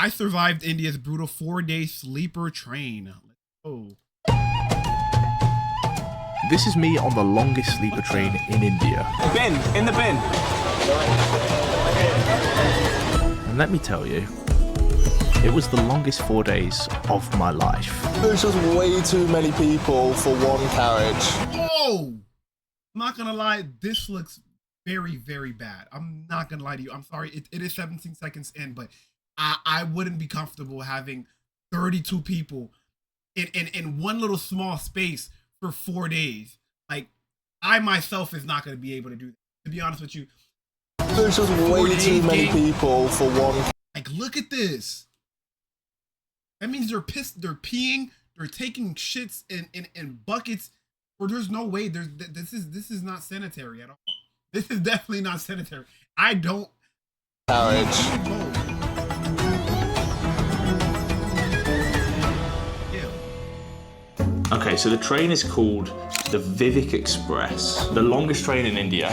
I survived India's brutal 4-day sleeper train. Oh. This is me on the longest sleeper train in India. Bin, in the bin. And let me tell you, it was the longest 4 days of my life. There's just way too many people for one carriage. Oh! I'm not gonna lie, this looks very, very bad. I'm not gonna lie to you. I'm sorry, it is 17 seconds in, but I wouldn't be comfortable having 32 people in one little small space for 4 days. Like, I myself is not gonna be able to do that, to be honest with you. There's just way too many people for one. Like, look at this. That means they're pissed, they're peeing, they're taking shits in buckets, or there's no way this is not sanitary at all. This is definitely not sanitary. I don't Carriage. Okay, so the train is called the Vivek Express, the longest train in India,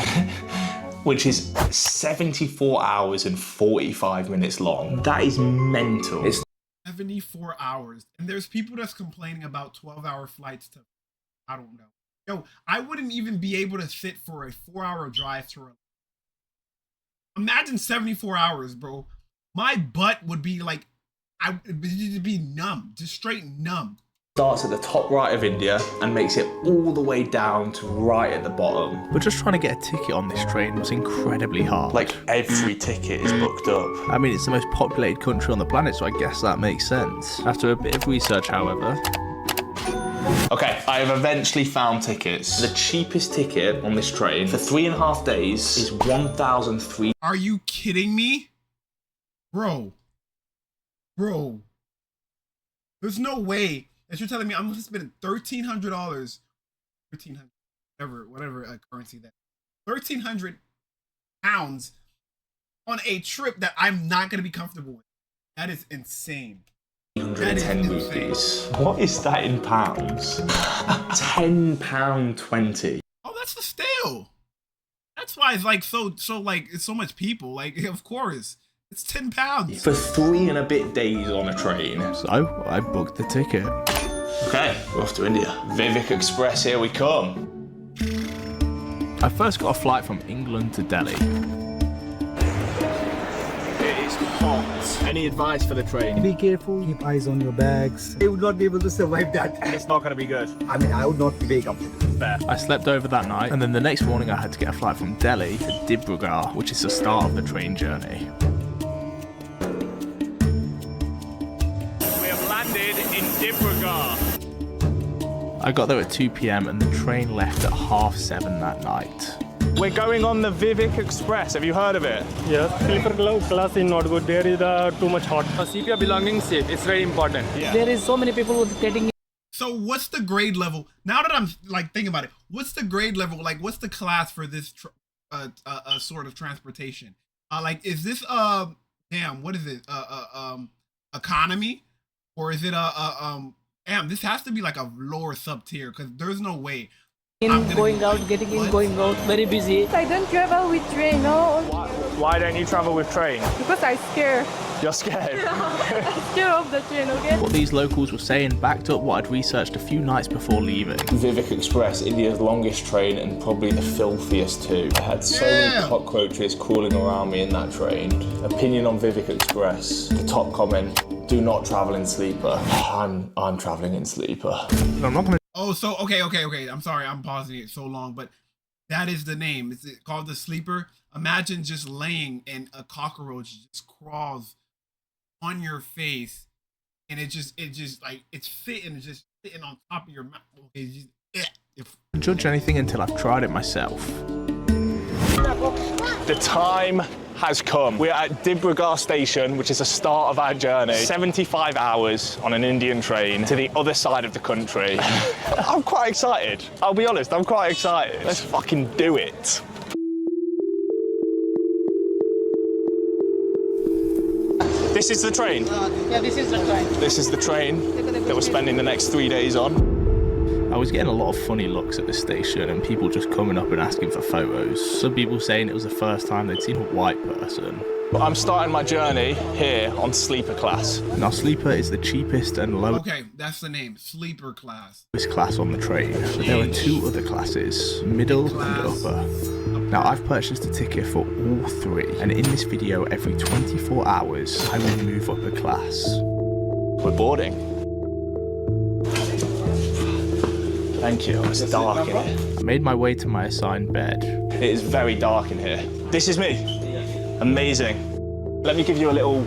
which is 74 hours and 45 minutes long. That is mental. It's 74 hours. And there's people that's complaining about 12-hour flights to, I don't know. Yo, I wouldn't even be able to sit for a 4-hour drive to imagine 74 hours, bro. My butt would be like, it'd be numb, just straight numb. starts at the top right of India and makes it all the way down to right at the bottom. But just trying to get a ticket on this train was incredibly hard. Like, every ticket is booked up. I mean, it's the most populated country on the planet, so I guess that makes sense. After a bit of research, however... Okay, I have eventually found tickets. The cheapest ticket on this train for 3.5 days is 1,300. Are you kidding me? Bro. There's no way that you're telling me I'm gonna spend $1,300, 1,300, whatever currency that, 1,300 pounds on a trip that I'm not gonna be comfortable with. That is insane. 110 rupees. What is that in pounds? £10.20. Oh, that's the steal. That's why it's like so like it's so much people. Like, of course, it's £10 for 3 and a bit days on a train. So I booked the ticket. Okay, we're off to India. Vivek Express, here we come. I first got a flight from England to Delhi. It is hot. Any advice for the train? Be careful, keep eyes on your bags. You would not be able to survive that. It's not going to be good. I mean, I would not be very comfortable. Fair. I slept over that night, and then the next morning I had to get a flight from Delhi to Dibrugarh, which is the start of the train journey. We have landed in Dibrugarh. I got there at 2 p.m. and the train left at 7:30 that night. We're going on the Vivek Express. Have you heard of it? Yes, sleeper class is not good. There is too much hot. CPR belonging seat. It's very important. Yeah. There is so many people getting. So what's the grade level? Now that I'm like thinking about it, what's the grade level? Like, what's the class for this sort of transportation? Like, is this damn, what is it? Economy, or is it damn? This has to be like a lower sub tier because there's no way. Going out, getting in, going out, very busy. I don't travel with train, no. Why don't you travel with train? Because I'm scared. You're scared? I'm scared of the train, okay? What these locals were saying backed up what I'd researched a few nights before leaving. Vivek Express, India's longest train and probably the filthiest too. I had so many cockroaches crawling around me in that train. Opinion on Vivek Express. The top comment, do not travel in sleeper. I'm traveling in sleeper. I'm not gonna. Oh, so okay. I'm sorry, I'm pausing it so long, but that is the name. Is it called the sleeper? Imagine just laying and a cockroach just crawls on your face, and it just like it's just sitting on top of your mouth. Okay, Judge anything until I've tried it myself. The time has come. We're at Dibrugarh station, which is the start of our journey. 75 hours on an Indian train to the other side of the country. I'm quite excited. I'll be honest, I'm quite excited. Let's fucking do it. This is the train. Yeah, this is the train. This is the train that we're spending the next 3 days on. I was getting a lot of funny looks at the station and people just coming up and asking for photos. Some people saying it was the first time they'd seen a white person. But I'm starting my journey here on sleeper class. Now, sleeper is the cheapest and lowest Okay, that's the name, sleeper class. class on the train. But there are two other classes, middle and upper. Now, I've purchased a ticket for all three, and in this video, every 24 hours, I will move up a class. We're boarding. Thank you. It's dark in here. I made my way to my assigned bed. It is very dark in here. This is me. Amazing. Let me give you a little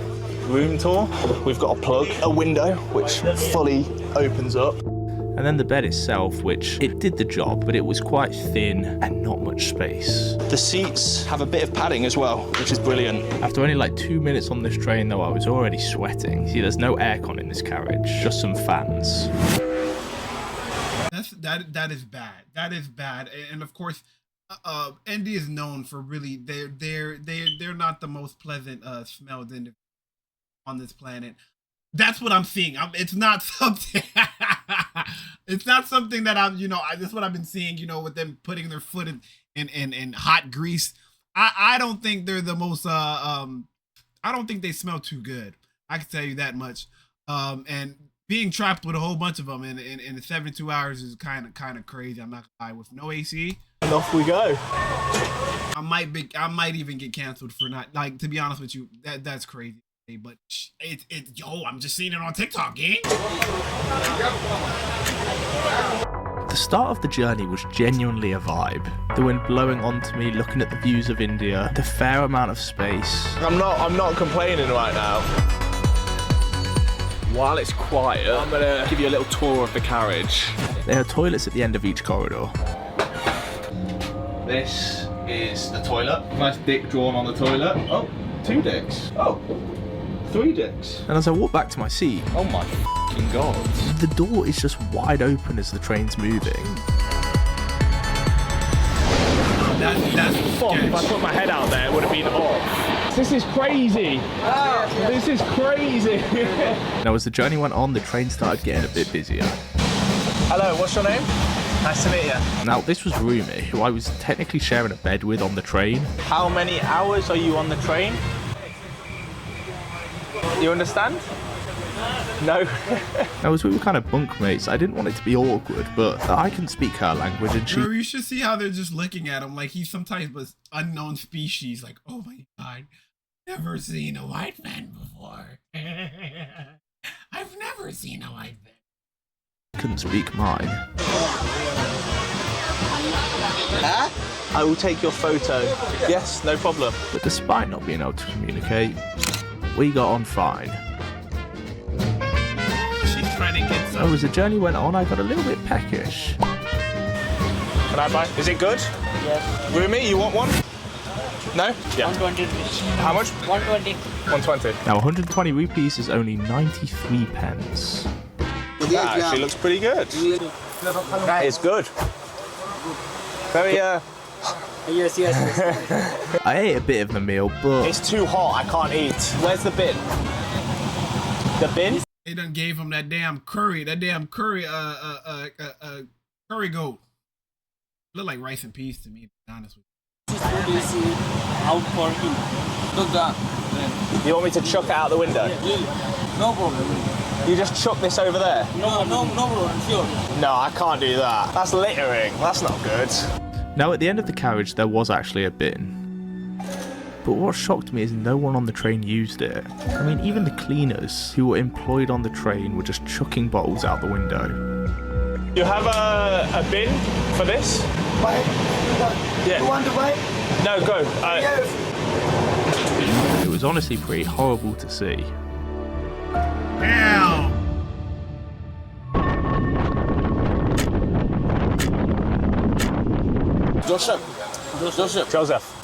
room tour. We've got a plug, a window, which fully opens up. And then the bed itself, which it did the job, but it was quite thin and not much space. The seats have a bit of padding as well, which is brilliant. After only like 2 minutes on this train though, I was already sweating. See, there's no aircon in this carriage, just some fans. That is bad. That is bad. And of course, India is known for really they're not the most pleasant smelled on this planet. That's what I'm seeing. It's not something. It's not something that I'm. That's what I've been seeing. With them putting their foot in hot grease. I don't think they're the most. I don't think they smell too good. I can tell you that much. And being trapped with a whole bunch of them in 72 hours is kind of crazy. I'm not gonna lie. With no AC, And off we go. I might even get canceled for not, like, to be honest with you. That's crazy. But I'm just seeing it on TikTok, gang. The start of the journey was genuinely a vibe. The wind blowing onto me, looking at the views of India, the fair amount of space. I'm not complaining right now. While it's quiet, I'm gonna give you a little tour of the carriage. There are toilets at the end of each corridor. This is the toilet. Nice dick drawn on the toilet. Oh, 2 dicks. Oh, 3 dicks. And as I walk back to my seat, Oh my f***ing god. the door is just wide open as the train's moving. That's Fuck, if I put my head out there, it would have been off. This is crazy. This is crazy. Now as the journey went on, the train started getting a bit busier. Hello, what's your name? Nice to meet you. Now this was Rumi, who I was technically sharing a bed with on the train. How many hours are you on the train? You understand? No. Now as we were kind of bunkmates, I didn't want it to be awkward, but I can speak her language and she... Bro, you should see how they're just looking at him like he's some type of unknown species. Like, oh my god, never seen a white man before. I've never seen a white man. couldn't speak mine. I will take your photo. Yes, no problem. But despite not being able to communicate, we got on fine. She's trying to get some. So as the journey went on, I got a little bit peckish. Can I buy? Is it good? Yes. Rumi, you want one? No? Yeah. 120 How much? 120. 120. Now 120 rupees is only 93 pence. That actually looks pretty good. That is good. Very, Yes, yes. I ate a bit of the meal, but It's too hot, I can't eat. Where's the bin? The bin? They done gave him that damn curry, curry goat. Look like rice and peas to me, to be honest with Out for him. Look that. You want me to chuck it out the window? No problem. You just chuck this over there? No problem. Sure. No, I can't do that. That's littering. That's not good. now at the end of the carriage there was actually a bin. But what shocked me is no one on the train used it. I mean, even the cleaners who were employed on the train were just chucking bottles out the window. You have a bin for this? Buy? Yeah. You want to buy? No, go. Yes. It was honestly pretty horrible to see. Damn. Joseph.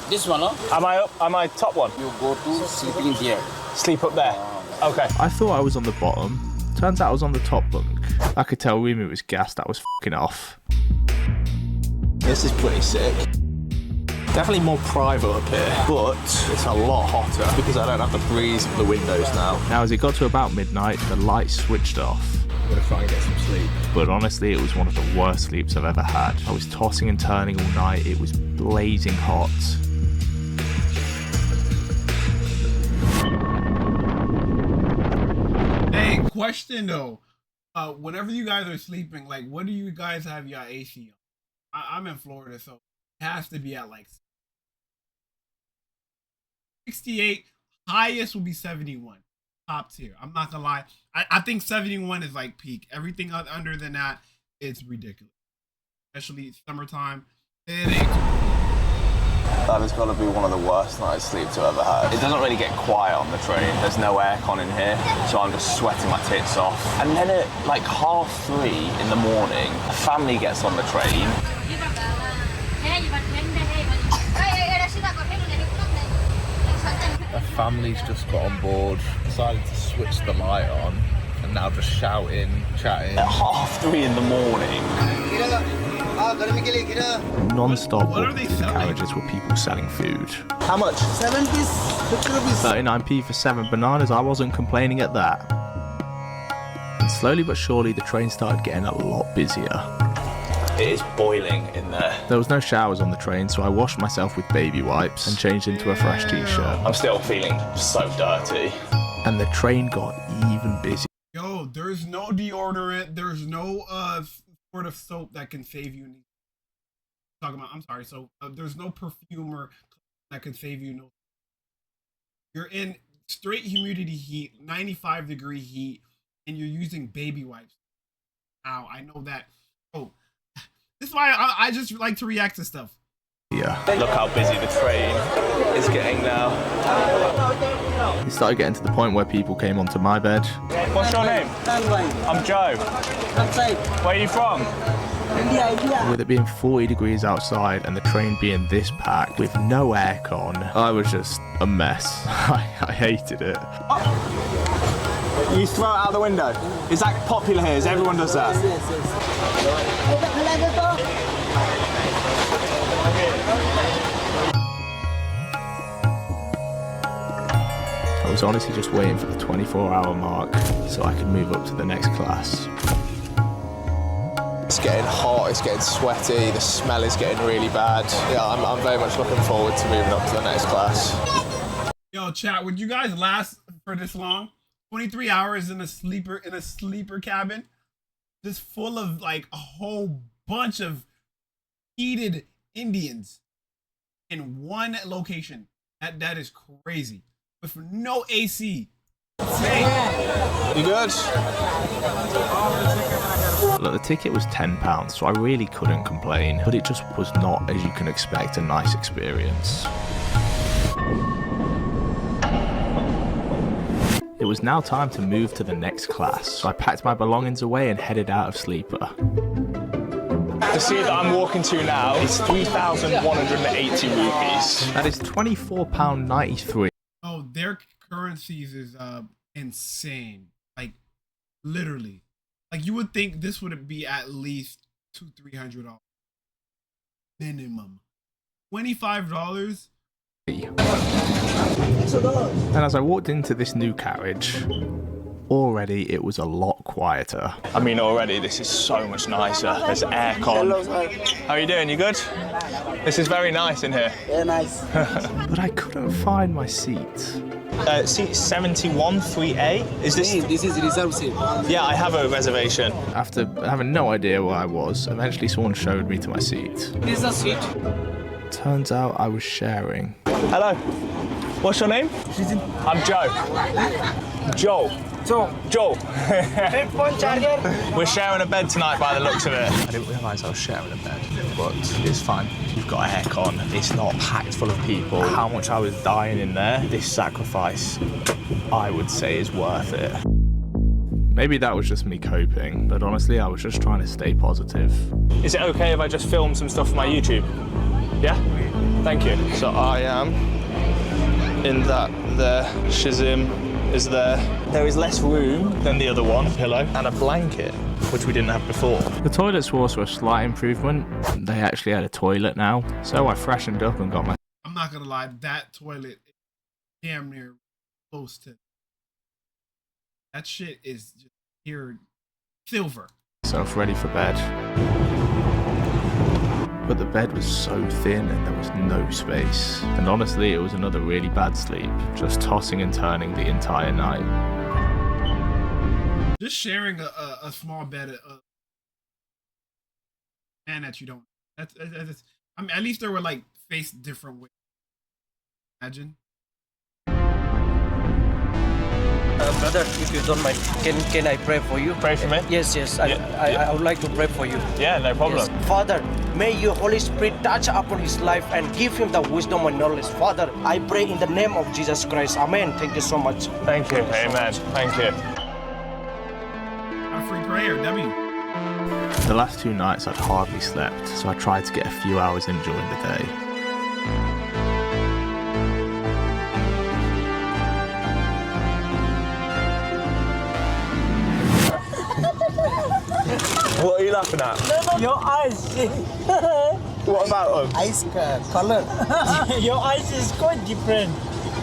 This one, no? Am I up? Am I top one? You go to sleeping here. Sleep up there. Okay. I thought I was on the bottom. Turns out I was on the top bunk. I could tell Rumi was gassed. That was fucking off. This is pretty sick. Definitely more private up here, but it's a lot hotter because I don't have the breeze of the windows now. Now as it got to about midnight, the lights switched off. I'm gonna try and get some sleep. But honestly, it was one of the worst sleeps I've ever had. I was tossing and turning all night. It was blazing hot. question though. Whenever you guys are sleeping, like, what do you guys have your AC on? I'm in Florida, so it has to be at like 68. Highest will be 71. Top tier. I'm not gonna lie. I think 71 is like peak. Everything under than that, it's ridiculous. Especially summertime. It ain't. That has got to be one of the worst night's sleep to ever have. It doesn't really get quiet on the train. There's no aircon in here, so I'm just sweating my tits off. And then at like 3:30 in the morning, a family gets on the train. A family's just got on board, decided to switch the light on, and now just shouting, chatting. At 3:30 in the morning. Non-stop walking through the carriages were people selling food. How much? 7 piece, 50 rupees. 39p for 7 bananas, I wasn't complaining at that. And slowly but surely the train started getting a lot busier. It is boiling in there. There was no showers on the train, so I washed myself with baby wipes and changed into a fresh t-shirt. I'm still feeling so dirty. And the train got even busier. Yo, there's no deodorant. There's no sort of soap that can save you. Talking about, I'm sorry. So there's no perfumer that can save you. No, you're in straight humidity heat, 95-degree heat, and you're using baby wipes. Ow, I know that. Oh, this is why I just like to react to stuff. Yeah. Look how busy the train is getting now. It started getting to the point where people came onto my bed. What's your name? I'm Joe. Where are you from? With it being 40 degrees outside and the train being this packed with no aircon, I was just a mess. I hated it. You throw it out the window. Is that popular here? Everyone does that? I was honestly just waiting for the 24-hour mark so I could move up to the next class. It's getting hot, it's getting sweaty, the smell is getting really bad. Yeah, I'm very much looking forward to moving up to the next class. Yo, chat, would you guys last for this long? 23 hours in a sleeper cabin, just full of like a whole bunch of heated Indians in one location. That is crazy. But for no AC. You good? Look, the ticket was £10, so I really couldn't complain, but it just was not, as you can expect, a nice experience. It was now time to move to the next class, so I packed my belongings away and headed out of Sleeper. The seat that I'm walking to now is 3,180 rupees. That is £24.93. Oh, their currencies is insane. Like, literally. Like, you would think this would be at least $200-300 minimum. $25. And as I walked into this new carriage, already it was a lot quieter. I mean, already this is so much nicer. There's aircon. How are you doing? You good? This is very nice in here. Yeah, nice. But I couldn't find my seat. Seat 71, 3A. Is this? This is reserved seat. Yeah, I have a reservation. After having no idea where I was, eventually someone showed me to my seat. This is the seat. Turns out I was sharing. Hello. What's your name? I'm Joe. Joel. Joel. We're sharing a bed tonight by the looks of it. I didn't realise I was sharing a bed, but it's fine. We've got aircon. It's not packed full of people. How much I was dying in there, this sacrifice, I would say, is worth it. Maybe that was just me coping, but honestly, I was just trying to stay positive. Is it okay if I just film some stuff for my YouTube? Yeah? Thank you. So I am in that there. Shazim is there. There is less room than the other one. Pillow and a blanket, which we didn't have before. The toilets were also a slight improvement. They actually had a toilet now, so I freshened up and got my... I'm not gonna lie, that toilet is damn near close to... That shit is just pure silver. myself ready for bed. But the bed was so thin and there was no space. And honestly, it was another really bad sleep, just tossing and turning the entire night. Just sharing a small bed of man that you don't. That's I mean, at least they were like faced different ways. Imagine. Brother, if you don't mind, can I pray for you? Pray for me? Yes. I would like to pray for you. Yeah, no problem. Yes. Father, may your Holy Spirit touch upon his life and give him the wisdom and knowledge. Father, I pray in the name of Jesus Christ. Amen. Thank you so much. Thank you. Amen. Thank you. A free prayer, W. The last 2 nights I'd hardly slept, so I tried to get a few hours in during the day. What are you laughing at? Your eyes. What about them? Eyes color. Your eyes is quite different.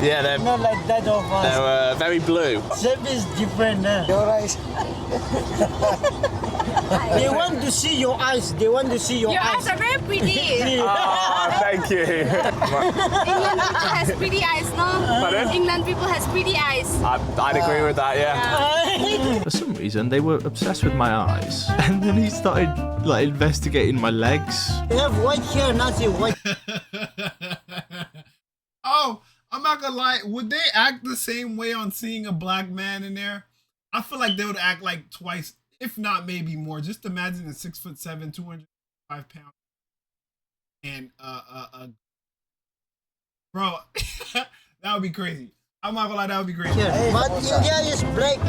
Yeah, they're Not like that of us. they're very blue. Shape is different. Your eyes. They want to see your eyes. They want to see your eyes. are very pretty. Ah, thank you. England people has pretty eyes, no? Pardon? England people has pretty eyes. I'd agree with that. Yeah. For some reason, they were obsessed with my eyes, and then he started like investigating my legs. They have white hair, not the white. Oh, I'm not gonna lie. Would they act the same way on seeing a black man in there? I feel like they would act like twice, if not maybe more. Just imagine a 6'7", 205 pound, and bro, that would be crazy. I'm not gonna lie, that would be crazy. But India is black.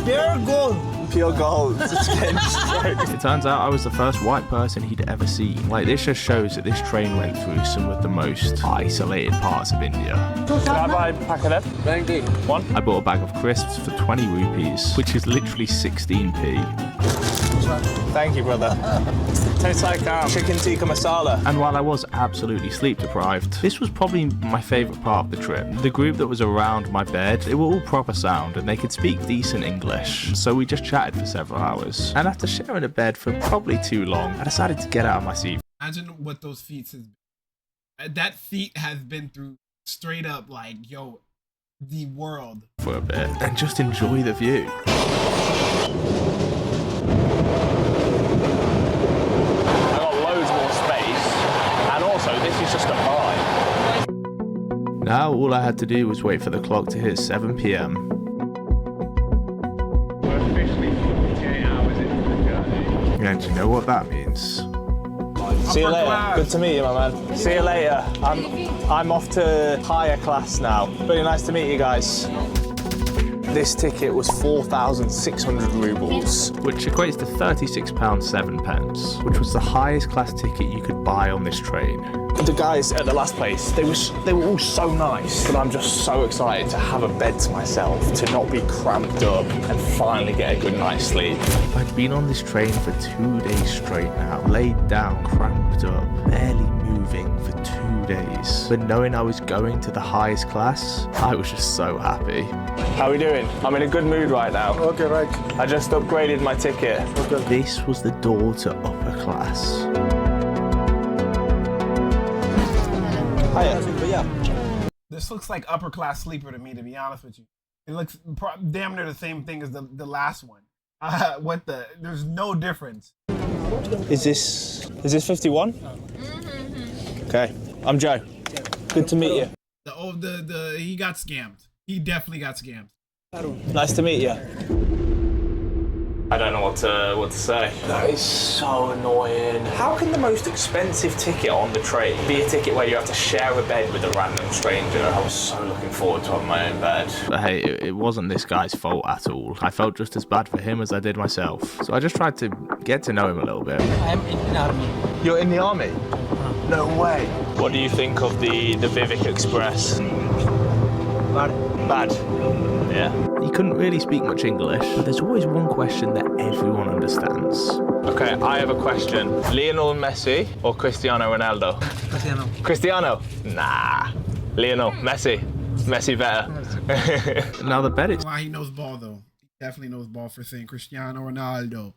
Pure gold. Pure gold. It turns out I was the first white person he'd ever seen. Like, this just shows that this train went through some of the most isolated parts of India. Can I buy a pack of them? 20. One? I bought a bag of crisps for 20 rupees, which is literally 16p. Thank you, brother. Tastes like chicken tikka masala. And while I was absolutely sleep deprived, this was probably my favourite part of the trip. The group that was around my bed, they were all proper sound and they could speak decent English. So we just chatted for several hours. And after sharing a bed for probably too long, I decided to get out of my seat. Imagine what those feet has been. That feet has been through straight up like, yo, the world. For a bit and just enjoy the view. I got loads more space, and also this is just a vibe. Now all I had to do was wait for the clock to hit 7 p.m. We're officially 48 hours into the journey. And you know what that means? See you later. Good to meet you, my man. See you later. I'm off to higher class now. Really nice to meet you guys. This ticket was 4,600 rubles. Which equates to £36.07, which was the highest class ticket you could buy on this train. The guys at the last place, they were all so nice, but I'm just so excited to have a bed to myself, to not be cramped up and finally get a good night's sleep. I'd been on this train for 2 days straight now, laid down, cramped up, barely moving for 2 days. But knowing I was going to the highest class, I was just so happy. How are we doing? I'm in a good mood right now. Okay, right. I just upgraded my ticket. This was the door to upper class. Hiya. This looks like upper class sleeper to me, to be honest with you. It looks damn near the same thing as the last one. There's no difference. Is this 51? Okay, I'm Joe. Good to meet you. He got scammed. He definitely got scammed. Nice to meet you. I don't know what to say. That is so annoying. How can the most expensive ticket on the train be a ticket where you have to share a bed with a random stranger? I was so looking forward to having my own bed. But hey, it wasn't this guy's fault at all. I felt just as bad for him as I did myself. So I just tried to get to know him a little bit. I'm in the army. You're in the army? No way. What do you think of the Vivek Express? Bad. Yeah. He couldn't really speak much English, but there's always one question that everyone understands. Okay, I have a question. Lionel Messi or Cristiano Ronaldo? Cristiano? Nah. Lionel, Messi. Messi better. Now the bet is Why he knows ball though. He definitely knows ball for saying Cristiano Ronaldo.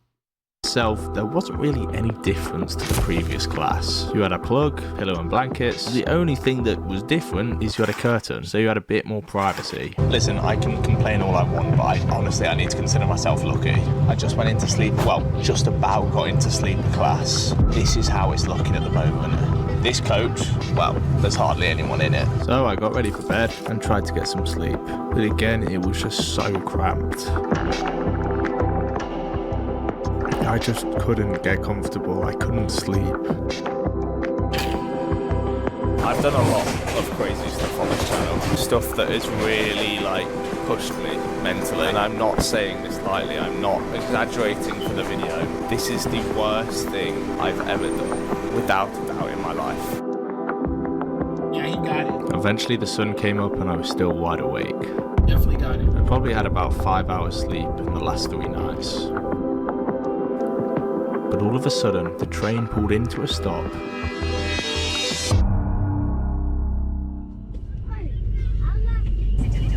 Itself, there wasn't really any difference to the previous class. You had a plug, pillow and blankets. The only thing that was different is you had a curtain, so you had a bit more privacy. Listen, I can complain all I want, but honestly I need to consider myself lucky. I just went into sleep, well, just about got into sleep class. This is how it's looking at the moment. This coach, well, there's hardly anyone in it. So I got ready for bed and tried to get some sleep. But again, it was just so cramped. I just couldn't get comfortable. I couldn't sleep. I've done a lot of crazy stuff on this channel. Stuff that has really, pushed me mentally. And I'm not saying this lightly. I'm not exaggerating for the video. This is the worst thing I've ever done, without a doubt, in my life. Yeah, he got it. Eventually the sun came up and I was still wide awake. Definitely got it. I probably had about 5 hours sleep in the last 3 nights. But all of a sudden, the train pulled into a stop.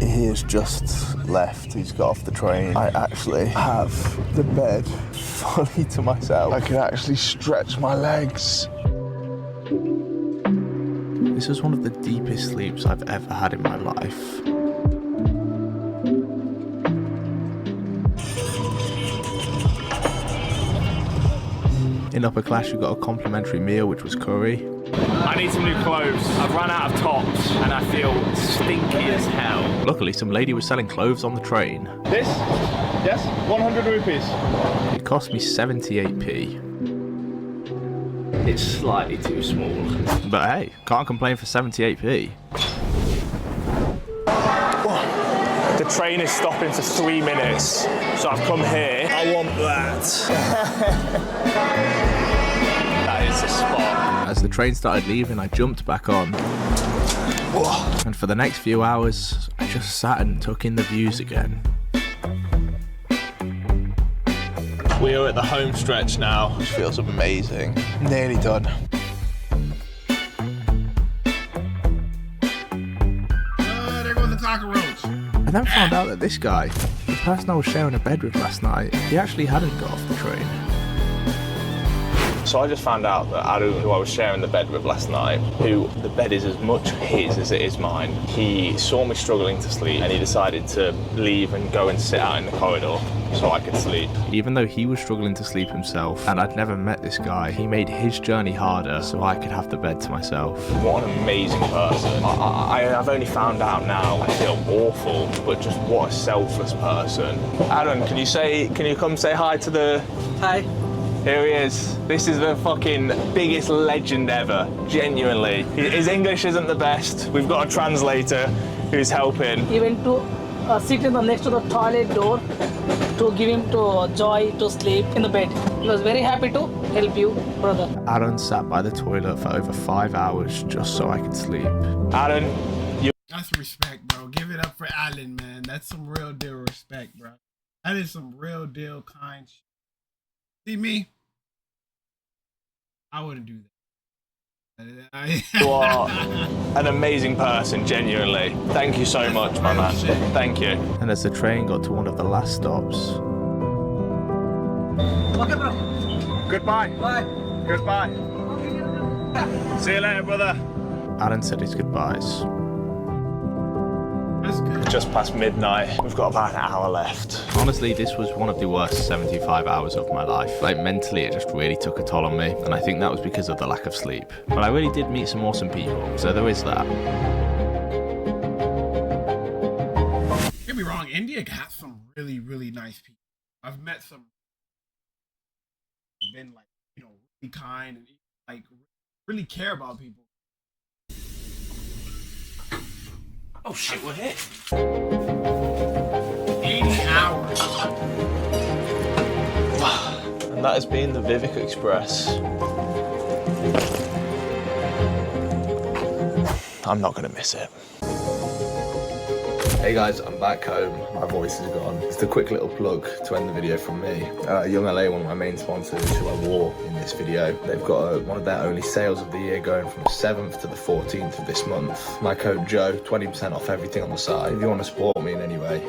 He has just left. He's got off the train. I actually have the bed fully to myself. I can actually stretch my legs. This was one of the deepest sleeps I've ever had in my life. In upper class, you got a complimentary meal, which was curry. I need some new clothes. I've run out of tops and I feel stinky as hell. Luckily, some lady was selling clothes on the train. This? Yes, 100 rupees. It cost me 78p. It's slightly too small. But hey, can't complain for 78p. The train is stopping for 3 minutes, so I've come here. I want that. That is the spot. As the train started leaving, I jumped back on. And for the next few hours, I just sat and took in the views again. We are at the home stretch now. It feels amazing. Nearly done. There goes the cockroach. I then found out that this guy, the person I was sharing a bed with last night, he actually hadn't got off the train. So I just found out that Aru, who I was sharing the bed with last night, who the bed is as much his as it is mine, he saw me struggling to sleep and he decided to leave and go and sit out in the corridor so I could sleep. Even though he was struggling to sleep himself, and I'd never met this guy, he made his journey harder so I could have the bed to myself. What an amazing person. I've only found out now. I feel awful, but just what a selfless person. Aaron, can you come say hi to the... Hi. Here he is. This is the fucking biggest legend ever, genuinely. His English isn't the best. We've got a translator who's helping. He went to sit in the next to the toilet door to give him to joy to sleep in the bed. He was very happy to help you, brother. Aaron sat by the toilet for over 5 hours just so I could sleep. Aaron, you... That's respect, bro. Give it up for Alan, man. That's some real deal respect, bro. That is some real deal kind shit. See me? I wouldn't do that. You are an amazing person, genuinely. Thank you so much, my man. Thank you. And as the train got to one of the last stops... Goodbye. Bye. Goodbye. See you later, brother. Aaron said his goodbyes. That's good. Just past midnight. We've got about an hour left. Honestly, this was one of the worst 75 hours of my life. Mentally, it just really took a toll on me, and I think that was because of the lack of sleep. But I really did meet some awesome people, so there is that. Don't get me wrong, India got some really, really nice people. I've met some been really kind and really care about people. Oh shit, we're here. 80 hours. And that has been the Vivek Express. I'm not gonna miss it. Hey guys, I'm back home. My voice is gone. Just a quick little plug to end the video from me. Young LA, one of my main sponsors who I wore in this video, they've got one of their only sales of the year going from the 7th to the 14th of this month. My code Joe, 20% off everything on the site. If you want to support me in any way,